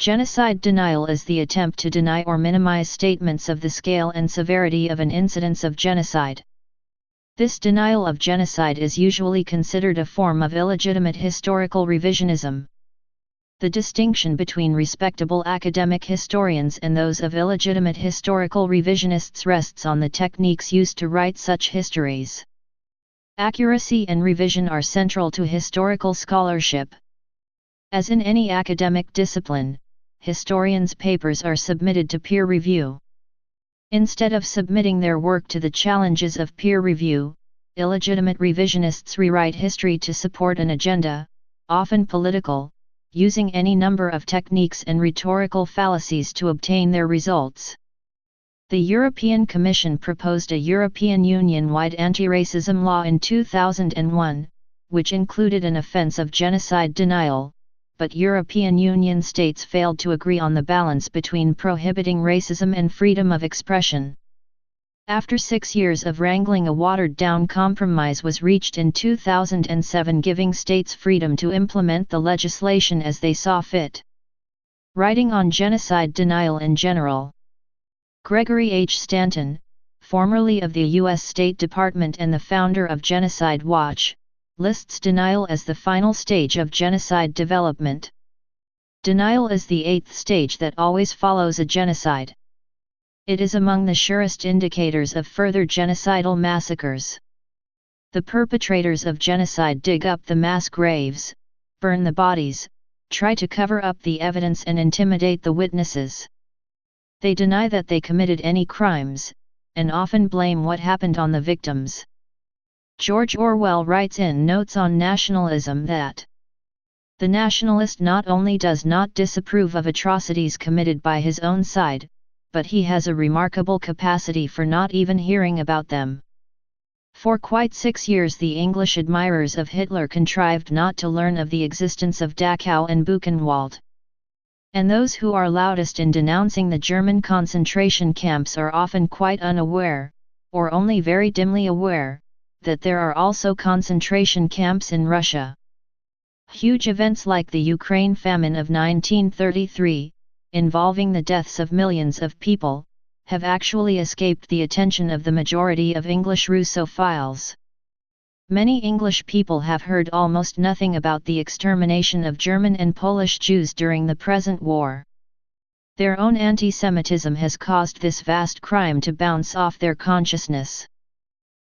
Genocide denial is the attempt to deny or minimize statements of the scale and severity of an incidence of genocide. This denial of genocide is usually considered a form of illegitimate historical revisionism. The distinction between respectable academic historians and those of illegitimate historical revisionists rests on the techniques used to write such histories. Accuracy and revision are central to historical scholarship. As in any academic discipline, historians' papers are submitted to peer review. Instead of submitting their work to the challenges of peer review, illegitimate revisionists rewrite history to support an agenda, often political, using any number of techniques and rhetorical fallacies to obtain their results. The European Commission proposed a European Union-wide anti-racism law in 2001, which included an offence of genocide denial, but European Union states failed to agree on the balance between prohibiting racism and freedom of expression. After 6 years of wrangling, a watered-down compromise was reached in 2007, giving states freedom to implement the legislation as they saw fit. Writing on genocide denial in general, Gregory H. Stanton, formerly of the U.S. State Department and the founder of Genocide Watch, lists denial as the final stage of genocide development. Denial is the 8th stage that always follows a genocide. It is among the surest indicators of further genocidal massacres. The perpetrators of genocide dig up the mass graves, burn the bodies, try to cover up the evidence and intimidate the witnesses. They deny that they committed any crimes, and often blame what happened on the victims. George Orwell writes in Notes on Nationalism that the nationalist not only does not disapprove of atrocities committed by his own side, but he has a remarkable capacity for not even hearing about them. For quite 6 years the English admirers of Hitler contrived not to learn of the existence of Dachau and Buchenwald. And those who are loudest in denouncing the German concentration camps are often quite unaware, or only very dimly aware, that there are also concentration camps in Russia. Huge events like the Ukraine famine of 1933, involving the deaths of millions of people, have actually escaped the attention of the majority of English Russophiles. Many English people have heard almost nothing about the extermination of German and Polish Jews during the present war. Their own anti-Semitism has caused this vast crime to bounce off their consciousness.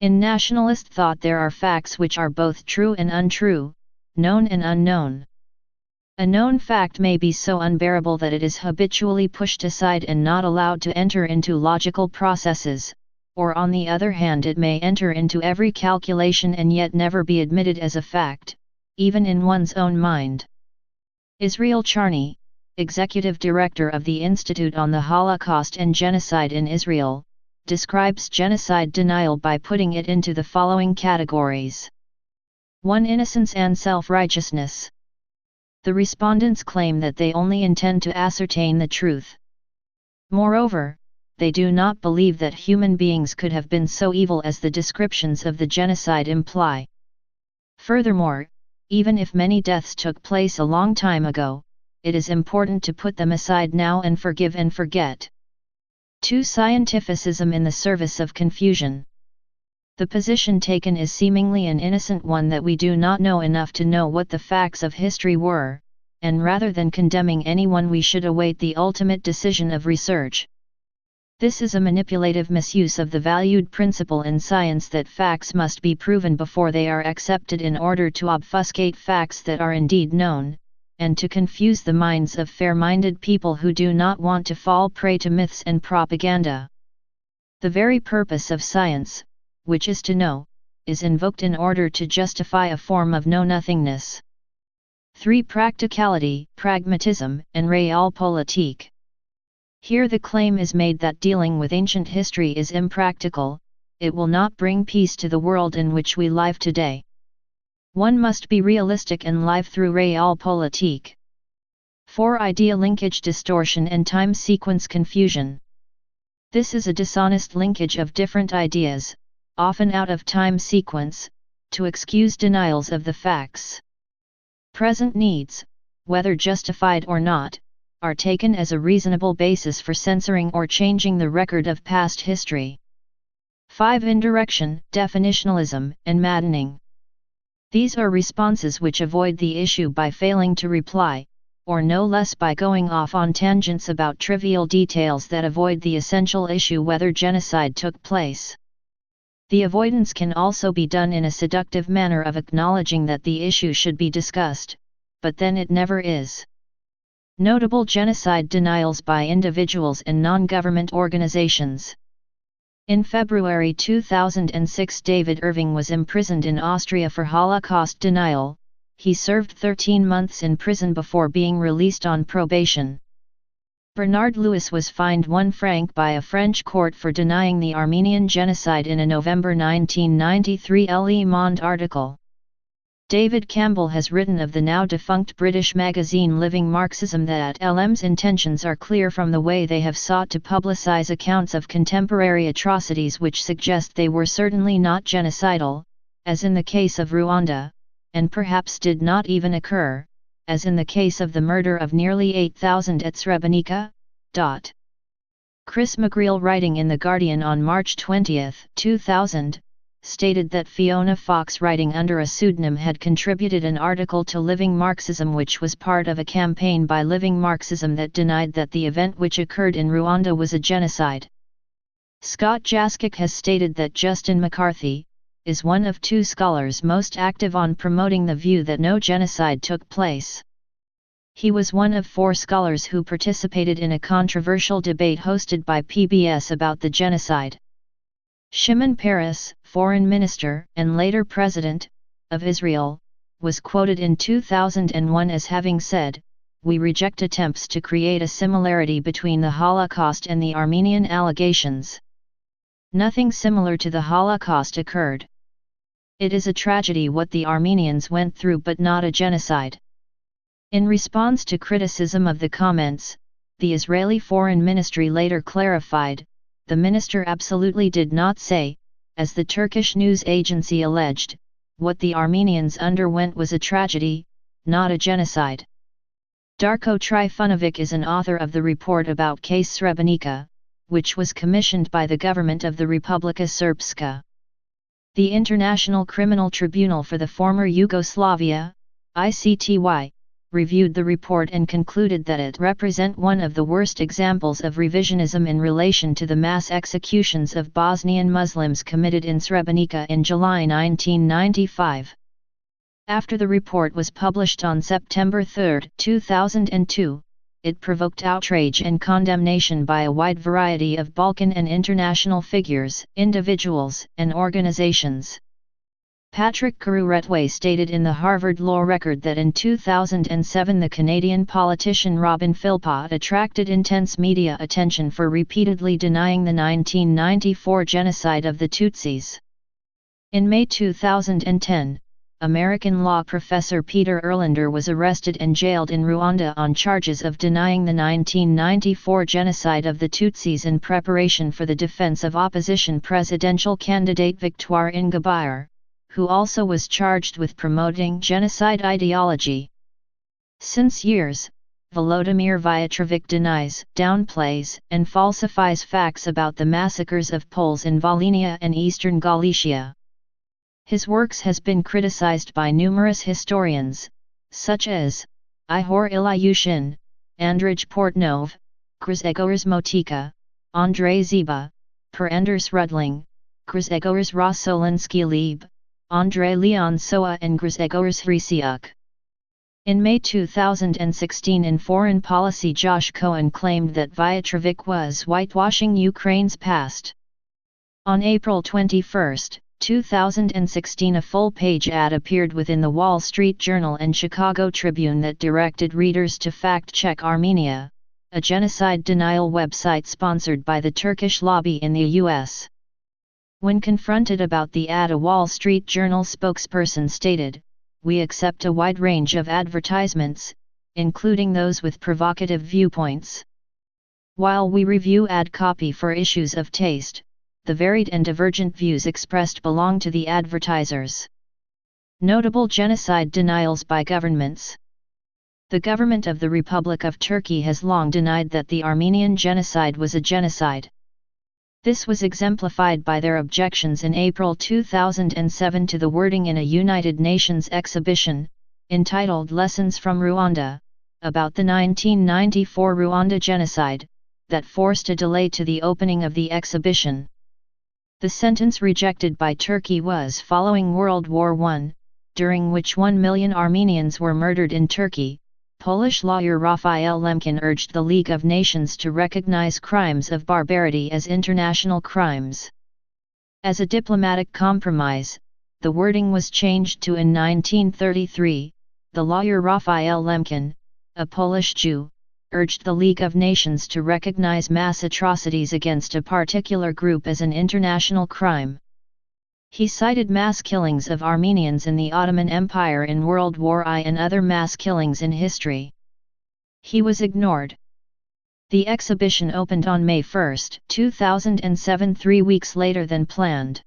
In nationalist thought there are facts which are both true and untrue, known and unknown. A known fact may be so unbearable that it is habitually pushed aside and not allowed to enter into logical processes, or on the other hand it may enter into every calculation and yet never be admitted as a fact, even in one's own mind. Israel Charny, executive director of the Institute on the Holocaust and Genocide in Israel, describes genocide denial by putting it into the following categories. 1. Innocence and self-righteousness. The respondents claim that they only intend to ascertain the truth. Moreover, they do not believe that human beings could have been so evil as the descriptions of the genocide imply. Furthermore, even if many deaths took place a long time ago, it is important to put them aside now and forgive and forget. 2. Scientificism in the service of confusion. The position taken is seemingly an innocent one that we do not know enough to know what the facts of history were, and rather than condemning anyone we should await the ultimate decision of research. This is a manipulative misuse of the valued principle in science that facts must be proven before they are accepted in order to obfuscate facts that are indeed known, and to confuse the minds of fair-minded people who do not want to fall prey to myths and propaganda. The very purpose of science, which is to know, is invoked in order to justify a form of know-nothingness. 3. Practicality, pragmatism, and realpolitik. Here the claim is made that dealing with ancient history is impractical, it will not bring peace to the world in which we live today. One must be realistic and live through realpolitik. 4. Idea linkage distortion and time sequence confusion. This is a dishonest linkage of different ideas, often out of time sequence, to excuse denials of the facts. Present needs, whether justified or not, are taken as a reasonable basis for censoring or changing the record of past history. 5. Indirection, definitionalism, and maddening. These are responses which avoid the issue by failing to reply, or no less by going off on tangents about trivial details that avoid the essential issue whether genocide took place. The avoidance can also be done in a seductive manner of acknowledging that the issue should be discussed, but then it never is. Notable genocide denials by individuals and non-government organizations. In February 2006, David Irving was imprisoned in Austria for Holocaust denial. He served 13 months in prison before being released on probation. Bernard Lewis was fined £1 by a French court for denying the Armenian genocide in a November 1993 Le Monde article. David Campbell has written of the now-defunct British magazine Living Marxism that LM's intentions are clear from the way they have sought to publicize accounts of contemporary atrocities which suggest they were certainly not genocidal, as in the case of Rwanda, and perhaps did not even occur, as in the case of the murder of nearly 8,000 at Srebrenica. Chris McGreal, writing in The Guardian on March 20, 2000, stated that Fiona Fox, writing under a pseudonym, had contributed an article to Living Marxism which was part of a campaign by Living Marxism that denied that the event which occurred in Rwanda was a genocide. Scott Jaskic has stated that Justin McCarthy is one of 2 scholars most active on promoting the view that no genocide took place. He was one of 4 scholars who participated in a controversial debate hosted by PBS about the genocide. Shimon Peres, foreign minister and later president of Israel, was quoted in 2001 as having said, "We reject attempts to create a similarity between the Holocaust and the Armenian allegations. Nothing similar to the Holocaust occurred. It is a tragedy what the Armenians went through, but not a genocide." In response to criticism of the comments, the Israeli Foreign Ministry later clarified, the minister absolutely did not say, as the Turkish news agency alleged, what the Armenians underwent was a tragedy, not a genocide. Darko Trifunovic is an author of the report about Case Srebrenica, which was commissioned by the government of the Republika Srpska. The International Criminal Tribunal for the former Yugoslavia, ICTY, reviewed the report and concluded that it represents one of the worst examples of revisionism in relation to the mass executions of Bosnian Muslims committed in Srebrenica in July 1995. After the report was published on September 3, 2002, it provoked outrage and condemnation by a wide variety of Balkan and international figures, individuals, and organizations. Patrick Caruretway stated in the Harvard Law Record that in 2007 the Canadian politician Robin Philpott attracted intense media attention for repeatedly denying the 1994 genocide of the Tutsis. In May 2010, American law professor Peter Erlander was arrested and jailed in Rwanda on charges of denying the 1994 genocide of the Tutsis in preparation for the defense of opposition presidential candidate Victoire Ingabire, who also was charged with promoting genocide ideology. Since years, Volodymyr Vyacheslav denies, downplays, and falsifies facts about the massacres of Poles in Volhynia and eastern Galicia. His works has been criticized by numerous historians, such as Ihor Ilyushin, Andrzej Portnov, Grzegorz Motyka, Andrzej Ziba, Per Anders Rudling, Grzegorz Rosolinski Lieb, Andrzej Leon Soa and Grzegorz Hrysiuk. In May 2016 in Foreign Policy, Josh Cohen claimed that Vyacheslav was whitewashing Ukraine's past. On April 21, 2016 a full-page ad appeared within the Wall Street Journal and Chicago Tribune that directed readers to fact-check Armenia, a genocide denial website sponsored by the Turkish lobby in the U.S. When confronted about the ad, a Wall Street Journal spokesperson stated, "We accept a wide range of advertisements, including those with provocative viewpoints. While we review ad copy for issues of taste, the varied and divergent views expressed belong to the advertisers." Notable genocide denials by governments. The government of the Republic of Turkey has long denied that the Armenian genocide was a genocide. This was exemplified by their objections in April 2007 to the wording in a United Nations exhibition, entitled Lessons from Rwanda, about the 1994 Rwanda genocide, that forced a delay to the opening of the exhibition. The sentence rejected by Turkey was following World War I, during which 1 million Armenians were murdered in Turkey. Polish lawyer Raphael Lemkin urged the League of Nations to recognize crimes of barbarity as international crimes. As a diplomatic compromise, the wording was changed to in 1933, the lawyer Raphael Lemkin, a Polish Jew, urged the League of Nations to recognize mass atrocities against a particular group as an international crime. He cited mass killings of Armenians in the Ottoman Empire in World War I and other mass killings in history. He was ignored. The exhibition opened on May 1, 2007, 3 weeks later than planned.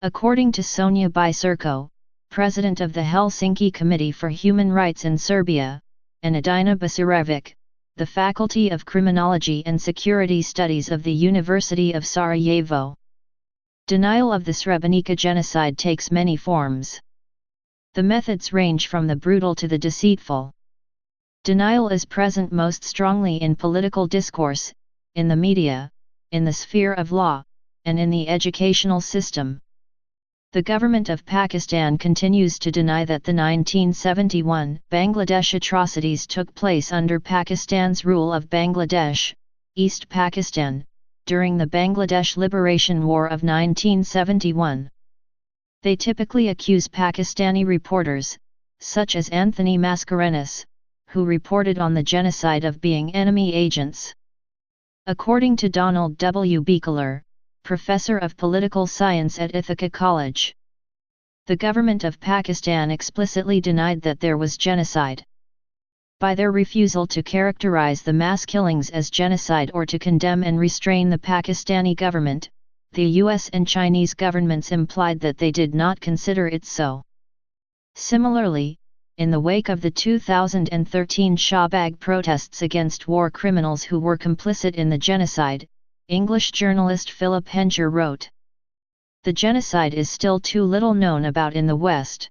According to Sonja Biserko, president of the Helsinki Committee for Human Rights in Serbia, and Adina Basirevic, the Faculty of Criminology and Security Studies of the University of Sarajevo, denial of the Srebrenica genocide takes many forms. The methods range from the brutal to the deceitful. Denial is present most strongly in political discourse, in the media, in the sphere of law, and in the educational system. The government of Pakistan continues to deny that the 1971 Bangladesh atrocities took place under Pakistan's rule of Bangladesh, East Pakistan, during the Bangladesh Liberation War of 1971. They typically accuse Pakistani reporters, such as Anthony Mascarenhas, who reported on the genocide, of being enemy agents. According to Donald W. Beekler, professor of political science at Ithaca College, the government of Pakistan explicitly denied that there was genocide. By their refusal to characterize the mass killings as genocide or to condemn and restrain the Pakistani government, the US and Chinese governments implied that they did not consider it so. Similarly, in the wake of the 2013 Shahbag protests against war criminals who were complicit in the genocide, English journalist Philip Henger wrote, "The genocide is still too little known about in the West.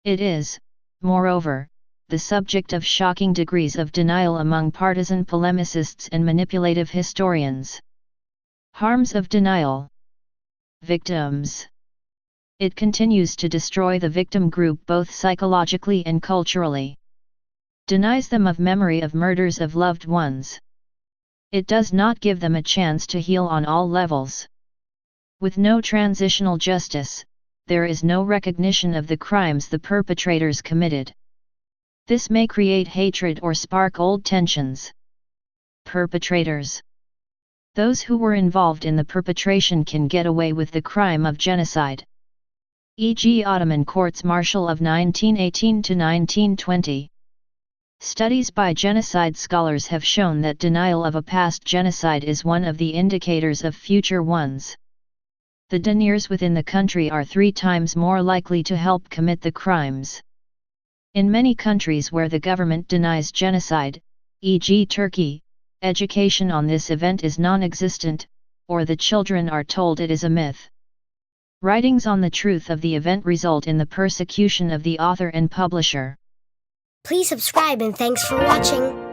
It is, moreover, the subject of shocking degrees of denial among partisan polemicists and manipulative historians." Harms of denial. Victims. It continues to destroy the victim group both psychologically and culturally. Denies them of memory of murders of loved ones. It does not give them a chance to heal on all levels. With no transitional justice, there is no recognition of the crimes the perpetrators committed. This may create hatred or spark old tensions. Perpetrators. Those who were involved in the perpetration can get away with the crime of genocide. E.g. Ottoman courts-martial of 1918 to 1920. Studies by genocide scholars have shown that denial of a past genocide is one of the indicators of future ones. The deniers within the country are 3 times more likely to help commit the crimes. In many countries where the government denies genocide, e.g. Turkey, education on this event is non-existent, or the children are told it is a myth. Writings on the truth of the event result in the persecution of the author and publisher. Please subscribe and thanks for watching.